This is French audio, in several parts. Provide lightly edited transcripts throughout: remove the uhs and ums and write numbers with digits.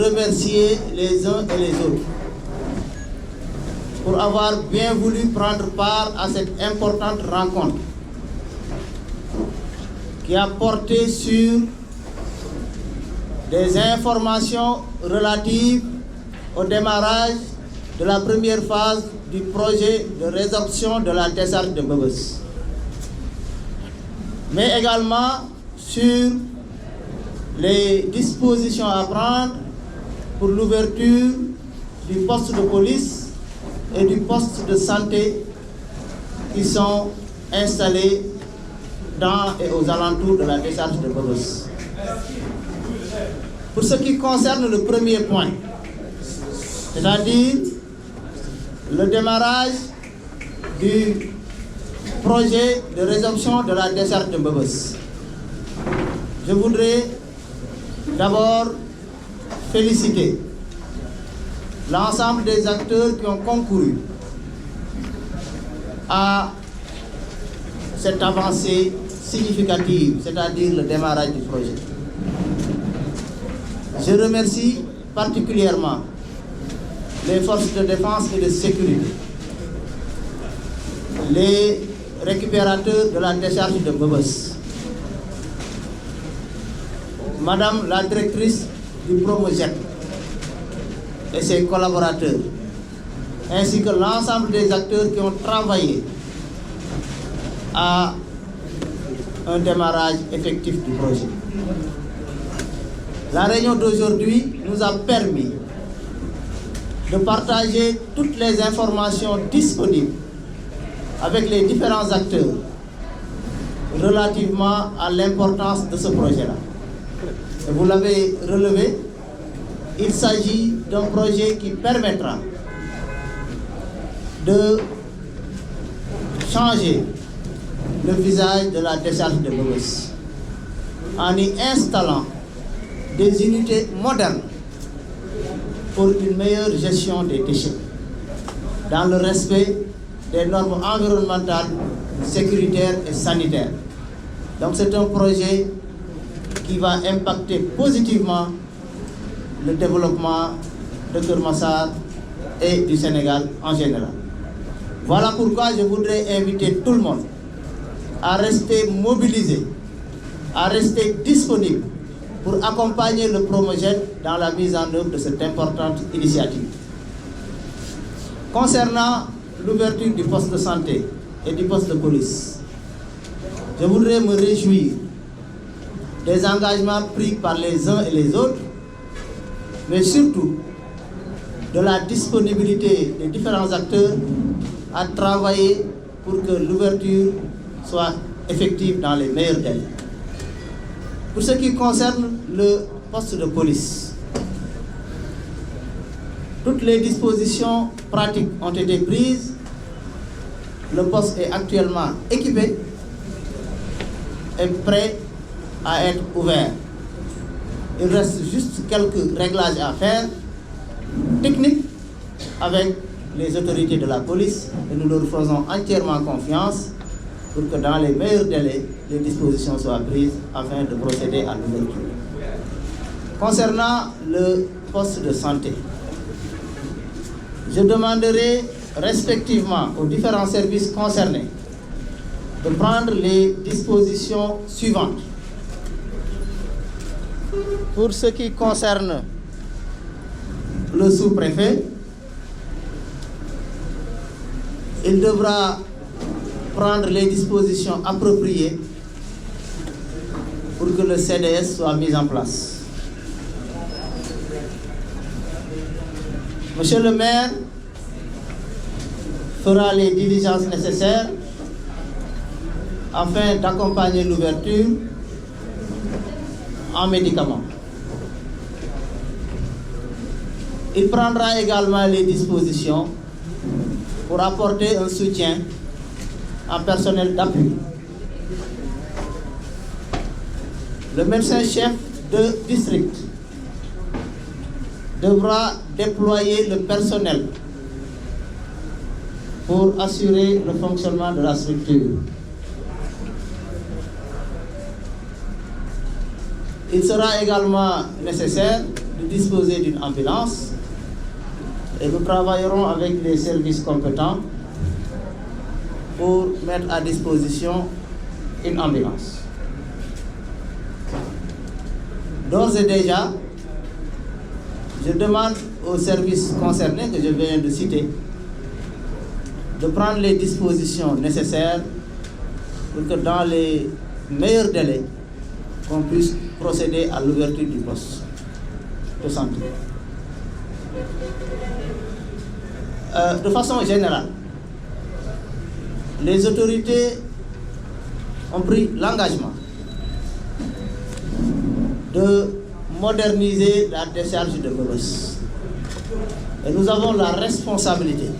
remercier les uns et les autres pour avoir bien voulu prendre part à cette importante rencontre qui a porté sur des informations relatives au démarrage de la première phase du projet de résorption de la décharge de Mbeubeuss, mais également sur les dispositions à prendre pour l'ouverture du poste de police et du poste de santé qui sont installés dans et aux alentours de la décharge de Mbeubeuss. Pour ce qui concerne le premier point, c'est-à-dire le démarrage du projet de résorption de la décharge de Mbeubeuss, je voudrais d'abord féliciter l'ensemble des acteurs qui ont concouru à cette avancée significative, c'est-à-dire le démarrage du projet. Je remercie particulièrement les forces de défense et de sécurité, les récupérateurs de la décharge de Mbeubeuss, Madame la directrice du Promojet et ses collaborateurs, ainsi que l'ensemble des acteurs qui ont travaillé à un démarrage effectif du projet. La réunion d'aujourd'hui nous a permis de partager toutes les informations disponibles avec les différents acteurs relativement à l'importance de ce projet-là. Et vous l'avez relevé, il s'agit d'un projet qui permettra de changer le visage de la décharge de Mbeubeuss en y installant des unités modernes pour une meilleure gestion des déchets dans le respect des normes environnementales, sécuritaires et sanitaires. Donc c'est un projet qui va impacter positivement le développement de Keur Massar et du Sénégal en général. Voilà pourquoi je voudrais inviter tout le monde à rester mobilisé, à rester disponible pour accompagner le Promojet dans la mise en œuvre de cette importante initiative. Concernant l'ouverture du poste de santé et du poste de police, je voudrais me réjouir des engagements pris par les uns et les autres, mais surtout de la disponibilité des différents acteurs à travailler pour que l'ouverture soit effective dans les meilleurs délais. Pour ce qui concerne le poste de police, toutes les dispositions pratiques ont été prises. Le poste est actuellement équipé et prêt à être ouvert. Il reste juste quelques réglages à faire, techniques, avec les autorités de la police, et nous leur faisons entièrement confiance pour que dans les meilleurs délais, les dispositions soient prises afin de procéder à l'ouverture. Concernant le poste de santé, je demanderai respectivement aux différents services concernés de prendre les dispositions suivantes. Pour ce qui concerne le sous-préfet, il devra prendre les dispositions appropriées pour que le CDS soit mis en place. Monsieur le maire fera les diligences nécessaires afin d'accompagner l'ouverture en médicaments. Il prendra également les dispositions pour apporter un soutien en personnel d'appui. Le médecin-chef de district devra déployer le personnel pour assurer le fonctionnement de la structure. Il sera également nécessaire de disposer d'une ambulance et nous travaillerons avec les services compétents pour mettre à disposition une ambulance. D'ores et déjà, je demande aux services concernés que je viens de citer de prendre les dispositions nécessaires pour que dans les meilleurs délais, qu'on puisse procéder à l'ouverture du poste de santé. De façon générale, les autorités ont pris l'engagement de moderniser la décharge de Mbeubeuss. Et nous avons la responsabilité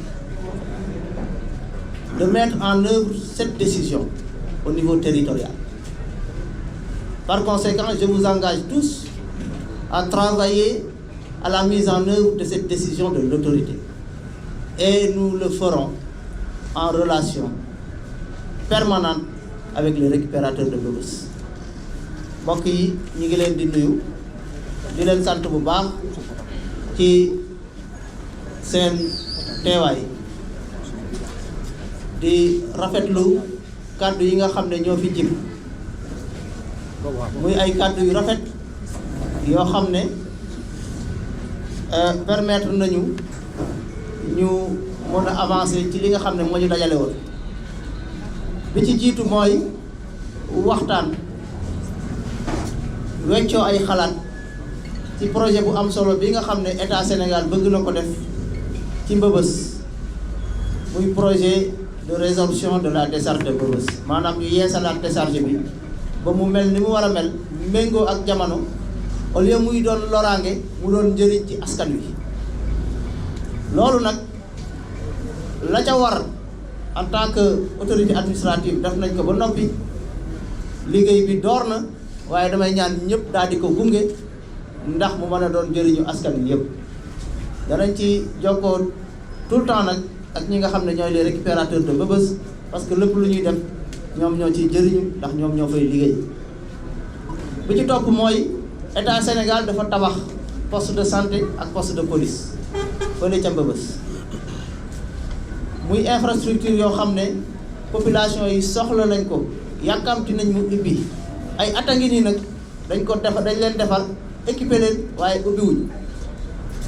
de mettre en œuvre cette décision au niveau territorial. Par conséquent, je vous engage tous à travailler à la mise en œuvre de cette décision de l'autorité. Et nous le ferons en relation permanente avec les récupérateurs de Mbeubeuss. mbokk yi ñu ngi leen di nuyu di leen sant bu baax ci seen teewaay di rafetlu kàddu yi nga xam ne ñoo fi jib muy ay kàddu yu rafet yoo xam ne permettre nañu ñu mën a avancer ci li nga xam ne moo ñu dajale woon bi ci jiitu mooy waxtaan weccoo ay xalaat ci projet bu am solo bi nga xam ne état Sénégal bëgg na ko def ci Mbeubeuss muy projet de résorption de la décharge de Mbeubeuss maanaam ñu yeesalaat décharge bi ba mu mel ni mu war a mel méngoo ak jamono au lieu muy doon loraange mu doon njëriñ ci askan wi. loolu nag la ca war en tant que autorité administrative def nañ ko ba noppi liggéey bi door na waaye damay ñaan ñëpp daal di ko gunge ndax mu mën a doon njëriñu askan wi yëpp. danañ ci jokkoo tout le temps nag ak ñi nga xam ne ñooy les récupérateurs de Mbeubeuss parce que lépp lu ñuy def ñoom ñoo ciy jëriñu ndax ñoom ñoo fay liggéey. bi ci topp mooy état Sénégal dafa tabax poste de santé ak poste de police fële ca Mbeubeuss muy infrastructure yoo xam ne population yi soxla nañ ko yàkkamti nañ mu ubbi ay at a ngi nii nag dañ leen defar équipé leen waaye ubbiwuñ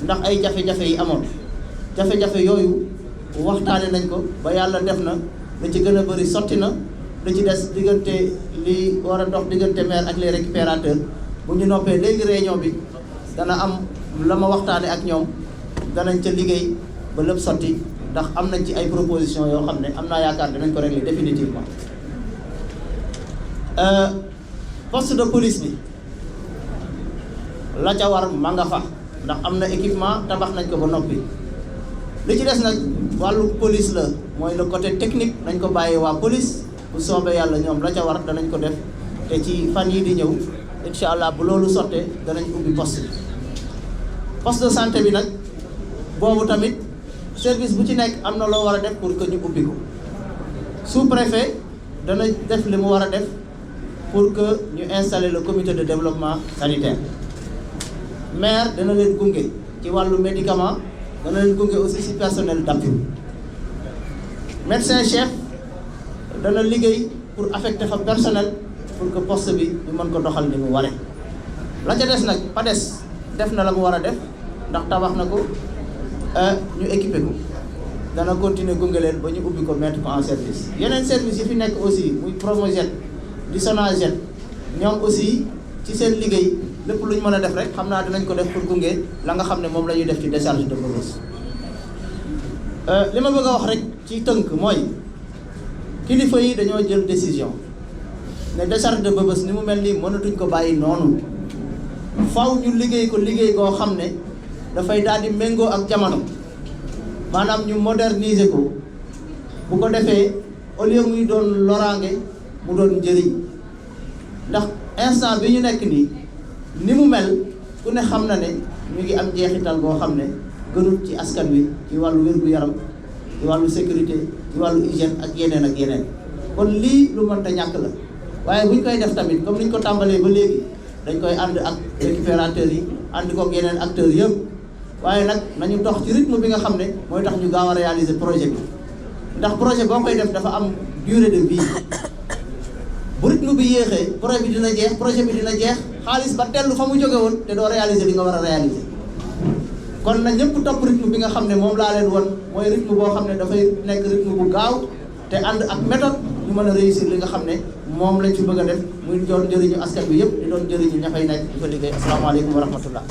ndax ay jafe-jafe yi amoon jafe-jafe yooyu waxtaane nañ ko ba yàlla def na la ci gën a bëri sotti na la ci des diggante li war a dox diggante maire ak les récupérateurs bu ñu noppee léegi réunion bi dana am la ma waxtaane ak ñoom danañ ca liggéey ba lépp sotti ndax am nañ ci ay proposition yoo xam ne am naa yaakaar dinañ ko régler définitivement. Poste de police bi la ca war ma nga fa ndax am na équipement tabax nañ ko ba noppi li ci des nag wàllu police la mooy le côté technique nañ ko bàyyee waa police bu soobee yàlla ñoom la ca war danañ ko def te ci fan yi di ñëw incha allah bu loolu sottee danañ ubbi poste bi. poste de santé bi nag boobu tamit service bu ci nekk am na loo war a def pour que ñu ubbi ko sous-préfet dana def li mu war a def pour que ñu installer le comité de développement sanitaire. maire dana leen gunge ci wàllu médicament dana leen gunge aussi ci personnel d'appui. médecin chef dana liggéey pour affecter fa personnel pour que poste bi ñu mën ko doxal ni mu waree. la ca des nag PADES def na la mu war a def ndax tabax na ko ñu équipé ko dana continuer gunge leen ba ñu ubbi ko mettre ko en service. yeneen service yi fi nekk aussi muy Promoged di Sonaged ñoom aussi ci seen liggéey lépp lu ñu mën a def rek xam naa dinañ ko def pour gunge la nga xam ne moom la ñuy def ci décharge de Mbeubeuss. li ma bëgg a wax rek ci tënk mooy kilifa yi dañoo jël décision ne décharge de Mbeubeuss ni mu mel nii mënatuñ ko bàyyi noonu faw ñu liggéey ko liggéey koo xam ne dafay daal di méngoo ak jamono maanaam ñu moderniser ko bu ko defee au lieu muy doon loraange mu doon njëriñ ndax instant bi ñu nekk nii ni mu mel ku ne xam na ne ñu ngi am jeexital boo xam ne gënul ci askan wi ci wàllu wér-gu-yaram ci wàllu sécurité ci wàllu hygiène ak yeneen kon lii lu mënta ñàkk la waaye bu ñu koy def tamit comme ni ñu ko tàmbalee ba léegi dañ koy ànd ak récupérateurs yi ànd koog yeneen acteurs yëpp waaye nag nañu dox ci rythme bi nga xam ne mooy tax ñu gaaw a réaliser projet bi ndax projet boo koy def dafa am durée de vie bu rythme bi yéexee projet bi dina jeex xaalis ba tellu fa mu jóge woon te doo réaliser li nga war a réaliser kon na ñëpp topp rythme bi nga xam ne moom laa leen won mooy rythme boo xam ne dafay nekk rythme bu gaaw te ànd ak méthode ñu mën a réussir li nga xam ne moom lañ ci bëgg a def muy doon njëriñu askan bi yëpp di doon njëriñu ña fay nekk di fa liggéey asalaamaaleykum wa rahmatullah